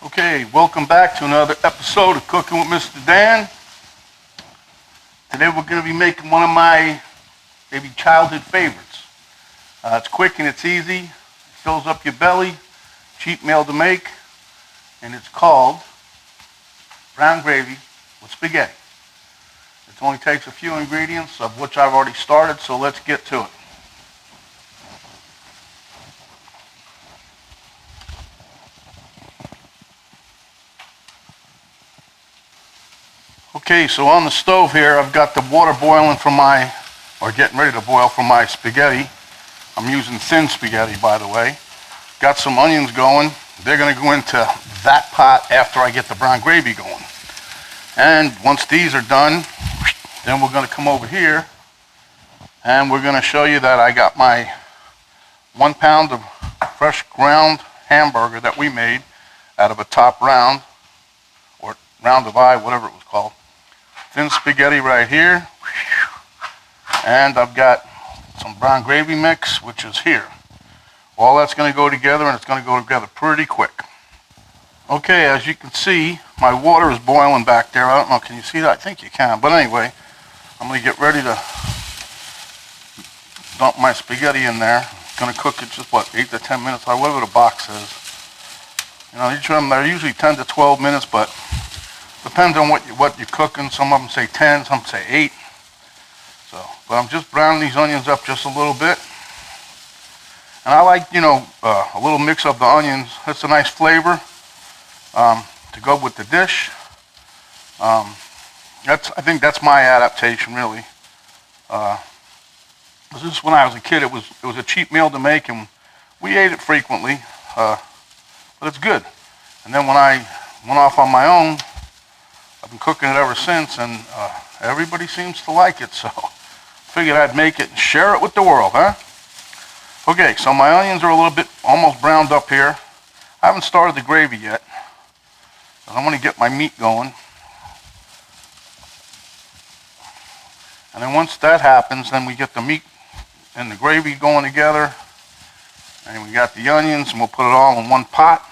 Okay, welcome back to another episode of Cooking with MrDan. Today we're going to be making one of my maybe childhood favorites. It's quick and it's easy, it fills up your belly, cheap meal to make, and it's called brown gravy with spaghetti. It only takes a few ingredients, of which I've already started, so let's get to it. Okay, so on the stove here, I've got the water boiling or getting ready to boil for my spaghetti. I'm using thin spaghetti, by the way. Got some onions going. They're going to go into that pot after I get the brown gravy going. And once these are done, then we're going to come over here and we're going to show you that I got my 1 pound of fresh ground hamburger that we made out of a top round, or round of eye, whatever it was called. Thin spaghetti right here, and I've got some brown gravy mix, which is here. All that's going to go together, and it's going to go together pretty quick. Okay, as you can see, my water is boiling back there. I don't know, can you see that? I think you can, but anyway, I'm going to get ready to dump my spaghetti in there. I'm going to cook it just, 8 to 10 minutes, or whatever the box says. You know, each of them, they're usually 10 to 12 minutes, but depends on what you're cooking. Some of them say 10, some say 8. So, but I'm just browning these onions up just a little bit. And I like, a little mix of the onions. That's a nice flavor to go with the dish. I think that's my adaptation, really. This when I was a kid, it was a cheap meal to make, and we ate it frequently. But it's good. And then when I went off on my own, I've been cooking it ever since, and everybody seems to like it, so figured I'd make it and share it with the world, huh? Okay, so my onions are a little bit almost browned up here. I haven't started the gravy yet, but I want to get my meat going. And then once that happens, then we get the meat and the gravy going together, and we got the onions, and we'll put it all in one pot.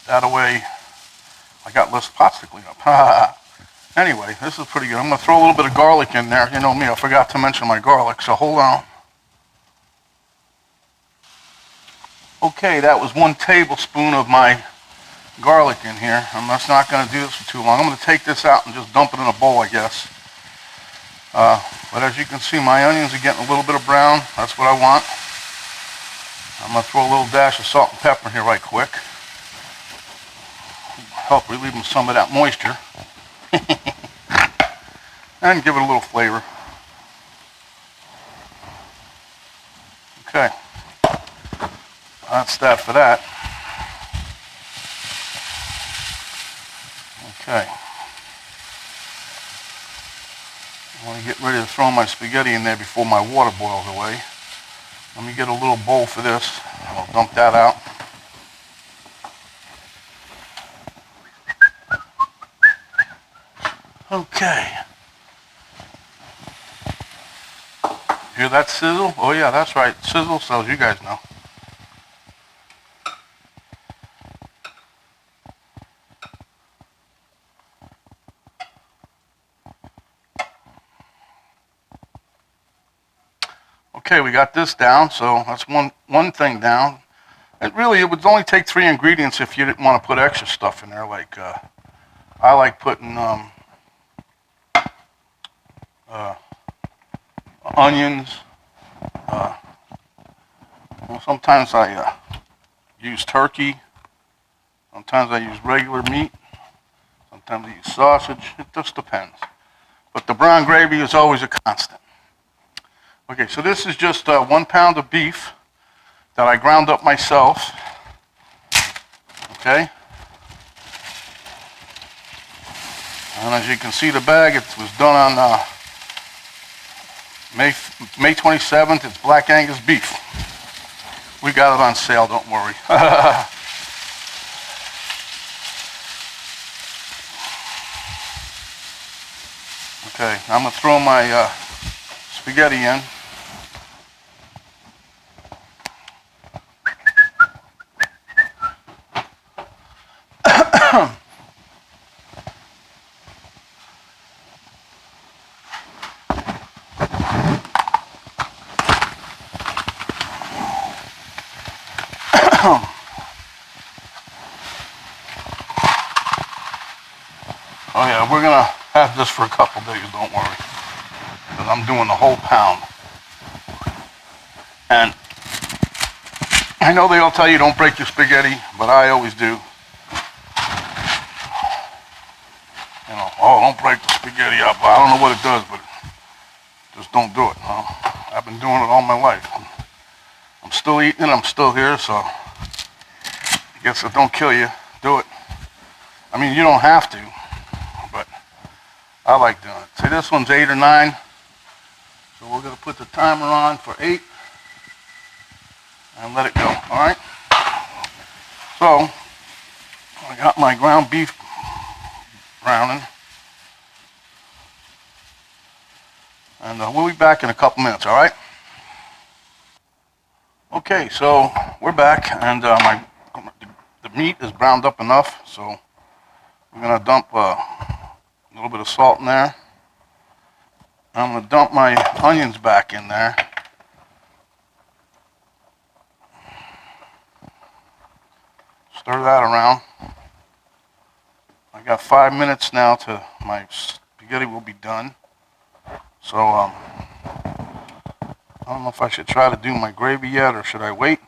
That way, I got less pots to clean up. Anyway, this is pretty good. I'm going to throw a little bit of garlic in there. You know me, I forgot to mention my garlic, so hold on. Okay, that was 1 tablespoon of my garlic in here. I'm just not going to do this for too long. I'm going to take this out and just dump it in a bowl, I guess. But as you can see, my onions are getting a little bit of brown. That's what I want. I'm going to throw a little dash of salt and pepper in here right quick. Help relieving some of that moisture. And give it a little flavor. Okay. That's that for that. Okay. I want to get ready to throw my spaghetti in there before my water boils away. Let me get a little bowl for this. I'll dump that out. Okay. Hear that sizzle? Oh yeah, that's right. Sizzle sells, you guys know. Okay, we got this down, so that's one thing down. It would only take 3 ingredients if you didn't want to put extra stuff in there. Like I like putting onions. Sometimes I use turkey. Sometimes I use regular meat. Sometimes I use sausage. It just depends. But the brown gravy is always a constant. Okay, so this is just 1 pound of beef that I ground up myself. Okay. And as you can see, the bag, it was done on May 27th. It's Black Angus beef. We got it on sale, don't worry. Okay, I'm going to throw my spaghetti in. Oh yeah, we're gonna have this for a couple days, don't worry. Because I'm doing the whole pound. And I know they all tell you don't break your spaghetti, but I always do. You know, oh, don't break the spaghetti up. I don't know what it does, but just don't do it. I've been doing it all my life. I'm still eating it, I'm still here, so I guess it don't kill you. Do it. I mean, you don't have to, but I like doing it. See, this one's 8 or 9, so we're gonna put the timer on for 8 and let it go, all right? So, I got my ground beef browning, and we'll be back in a couple minutes, all right? Okay, so we're back, and the meat is browned up enough, so I'm gonna dump a little bit of salt in there. I'm gonna dump my onions back in there. Stir that around. I got 5 minutes now to my spaghetti will be done. So I don't know if I should try to do my gravy yet or should I wait?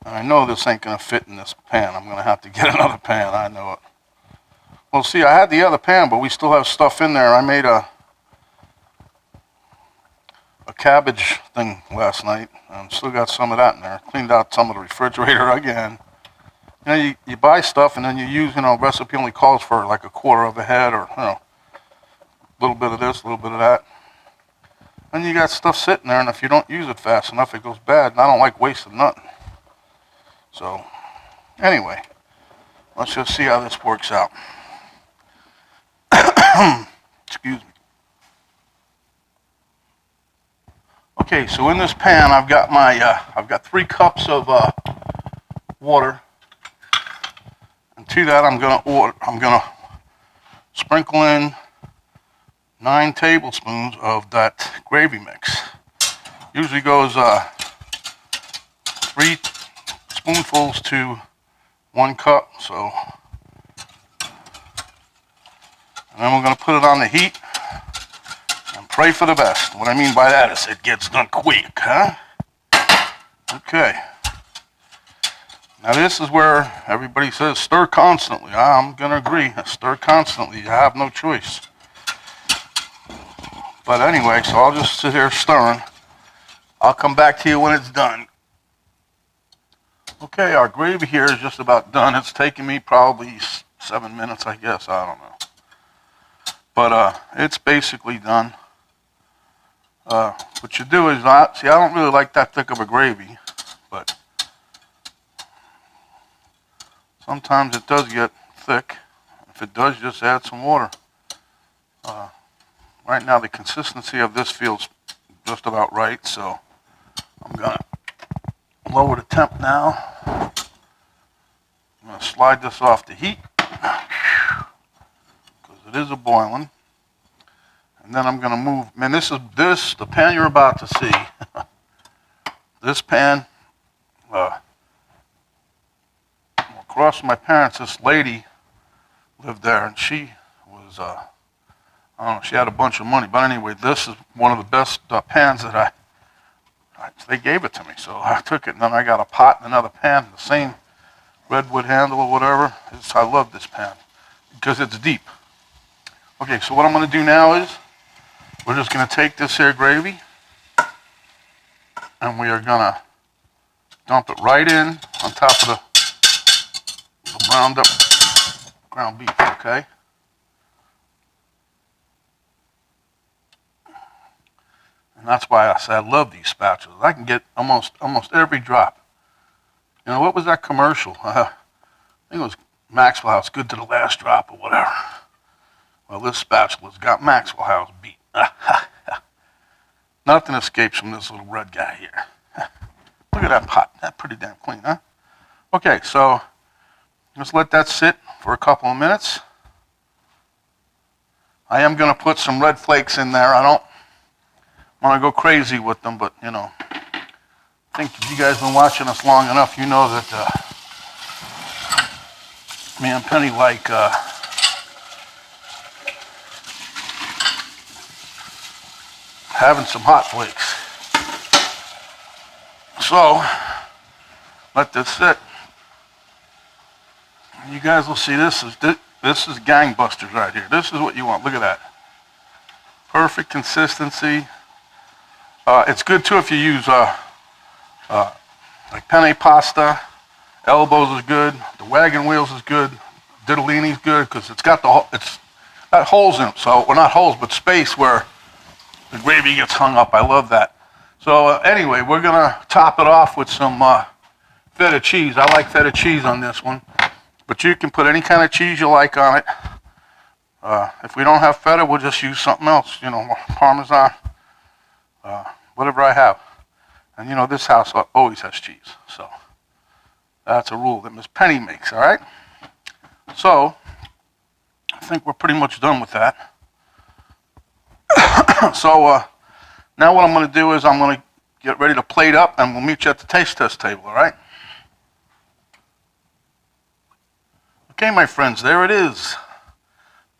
I know this ain't gonna fit in this pan. I'm gonna have to get another pan, I know it. Well, see, I had the other pan, but we still have stuff in there. I made a cabbage thing last night, and still got some of that in there. Cleaned out some of the refrigerator again. You know, you buy stuff and then you use, you know, recipe only calls for like a quarter of a head or, you know, a little bit of this, a little bit of that. And you got stuff sitting there, and if you don't use it fast enough, it goes bad, and I don't like wasting nothing. So, anyway, let's just see how this works out. Excuse me. Okay, so in this pan, I've got my, I've got 3 cups of water, and to that I'm gonna sprinkle in 9 tablespoons of that gravy mix. Usually goes 3 spoonfuls to 1 cup, so, and then we're gonna put it on the heat. Pray for the best. What I mean by that is it gets done quick, huh? Okay. Now this is where everybody says stir constantly. I'm gonna agree. Stir constantly. You have no choice. But anyway, so I'll just sit here stirring. I'll come back to you when it's done. Okay, our gravy here is just about done. It's taken me probably 7 minutes, I guess. I don't know. But it's basically done. What you do is, see, I don't really like that thick of a gravy, but sometimes it does get thick. If it does, just add some water. Right now, the consistency of this feels just about right, so I'm gonna lower the temp now. I'm gonna slide this off the heat, because it is a boiling. And then I'm gonna move, man, the pan you're about to see, this pan, across from my parents, this lady lived there, and she was, I don't know, she had a bunch of money, but anyway, this is one of the best pans that they gave it to me, so I took it, and then I got a pot and another pan, the same redwood handle or whatever. I love this pan, because it's deep. Okay, so what I'm gonna do now is, we're just going to take this here gravy, and we are going to dump it right in on top of the browned up ground beef, okay? And that's why I say I love these spatulas. I can get almost every drop. You know, what was that commercial? I think it was Maxwell House, good to the last drop or whatever. Well, this spatula's got Maxwell House beat. Nothing escapes from this little red guy here. Look at that pot. That's pretty damn clean, huh? Okay, so just let that sit for a couple of minutes. I am going to put some red flakes in there. I don't want to go crazy with them, but, you know, I think if you guys have been watching us long enough, you know that me and Penny like having some hot flakes. So, let this sit. You guys will see this is gangbusters right here. This is what you want. Look at that. Perfect consistency. It's good too if you use like penne pasta. Elbows is good. The wagon wheels is good. Ditalini's good because it's got holes in it. So, well, not holes, but space where the gravy gets hung up. I love that. So anyway, we're gonna top it off with some feta cheese. I like feta cheese on this one, but you can put any kind of cheese you like on it. If we don't have feta, we'll just use something else. You know, Parmesan, whatever I have. And you know, this house always has cheese, so that's a rule that Miss Penny makes. All right. So I think we're pretty much done with that. So now what I'm going to do is I'm going to get ready to plate up, and we'll meet you at the taste test table, all right? Okay, my friends, there it is.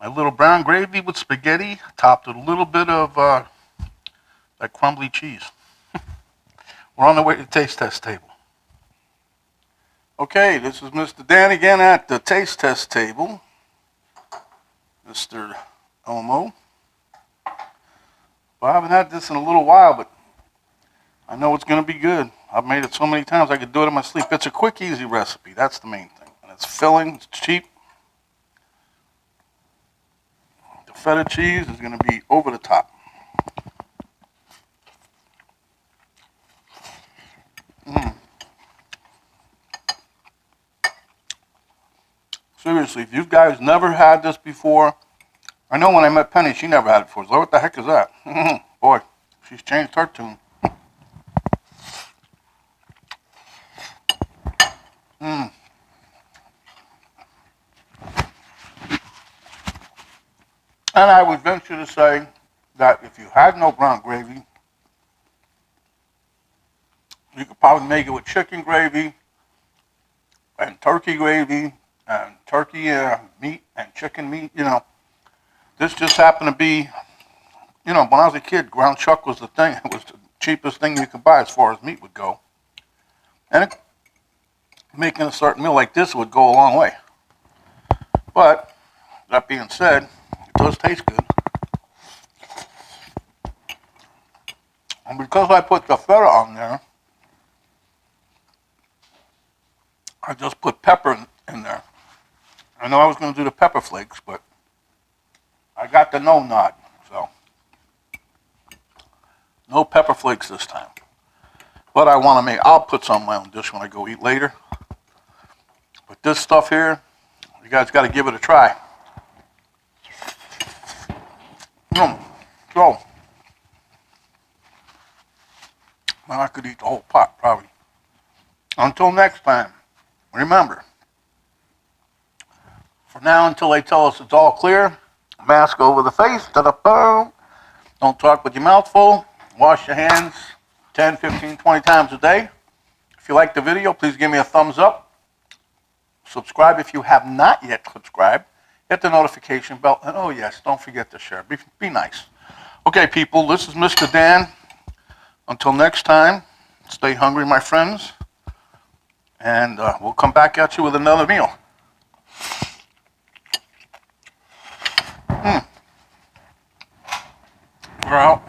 My little brown gravy with spaghetti, topped with a little bit of that crumbly cheese. We're on the way to the taste test table. Okay, this is MrDan again at the taste test table. Mr. Elmo. Well, I haven't had this in a little while, but I know it's going to be good. I've made it so many times I could do it in my sleep. It's a quick, easy recipe. That's the main thing. And it's filling. It's cheap. The feta cheese is going to be over the top. Seriously, if you guys never had this before, I know when I met Penny, she never had it before. So what the heck is that? Boy, she's changed her tune. And I would venture to say that if you had no brown gravy, you could probably make it with chicken gravy and turkey gravy and turkey meat and chicken meat, you know. This just happened to be, you know, when I was a kid, ground chuck was the thing. It was the cheapest thing you could buy as far as meat would go. And making a certain meal like this would go a long way. But, that being said, it does taste good. And because I put the feta on there, I just put pepper in there. I know I was going to do the pepper flakes, but I got the no nod, so no pepper flakes this time. But I'll put some on my own dish when I go eat later. But this stuff here, you guys got to give it a try. So, well, I could eat the whole pot, probably. Until next time, remember, from now until they tell us it's all clear, mask over the face, ta-da-boom. Don't talk with your mouth full. Wash your hands 10, 15, 20 times a day. If you like the video, please give me a thumbs up. Subscribe if you have not yet subscribed. Hit the notification bell. And oh yes, don't forget to share. Be nice. Okay, people, this is MrDan. Until next time, stay hungry, my friends. And we'll come back at you with another meal. We're out.